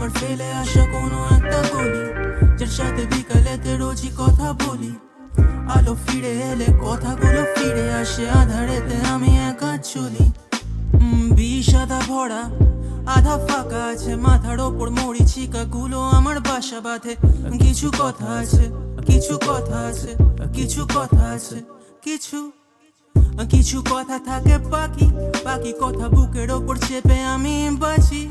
বারবার ফেলে আসা কোনো একটা গলি, যার সাথে বিকালেতে রোজই কথা বলি। আলো ফিরে এলে কথাগুলো ফিরে আসে, আধারেতে আমি একা চলি। বিষ আধা ভরা আধা ফাঁকা আছে, মাথার ওপর মরিচিকা গুলো আমার বাসা বাঁধে। কিছু কথা আছে, কিছু কথা আছে, কিছু কথা আছে, কিছু কিছু কথা থাকে বাকি, বাকি কথা বুকের ওপর চেপে আমি বাঁচি।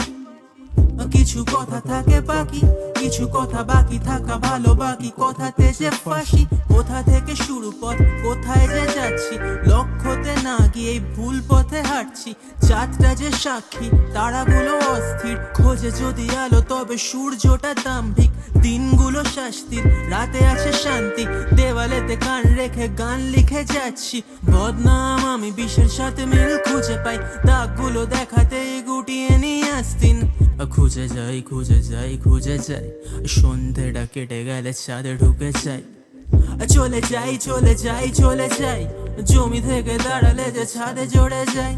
কিছু কথা থাকে বাকি, কিছু কথা বাকি থাকা ভালো, বাকি কথাতে যে ফাঁসি। কোথা থেকে শুরু পথ, কোথায় যে যাচ্ছি, লক্ষ্যতে না গিয়ে ভুল পথে হাঁটছি। চাঁদটা যে সাক্ষী, তারাগুলো অস্থির, খোঁজে যদি আলো তবে সূর্যটা দাম্ভিক। দিনগুলো শাস্তির, রাতে আছে শান্তি, দেওয়ালেতে কান রেখে গান লিখে যাচ্ছি। বদনাম আমি বিষের সাথে মিল খুঁজে পাই, দাগগুলো দেখাতে গুটিয়ে নিয়ে আসতিন। খুঁজে যাই খুঁজে যাই খুঁজে যাই, সন্ধেটা কেটে গেলে চাঁদে ঢুকে যাই। চলে যাই চলে যাই চলে যাই, জমি থেকে দাঁড়ালে যে ছাদে জড়ে যাই।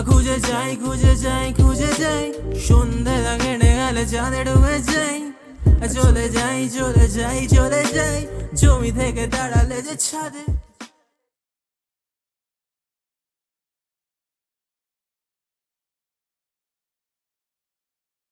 খুঁজে যাই খুঁজে যাই খুঁজে যাই, সন্ধেটা কেটে গেলে চাঁদে ঢুকে যাই। চলে যাই চলে যাই চলে যাই, জমি থেকে দাঁড়ালে যে ছাদে।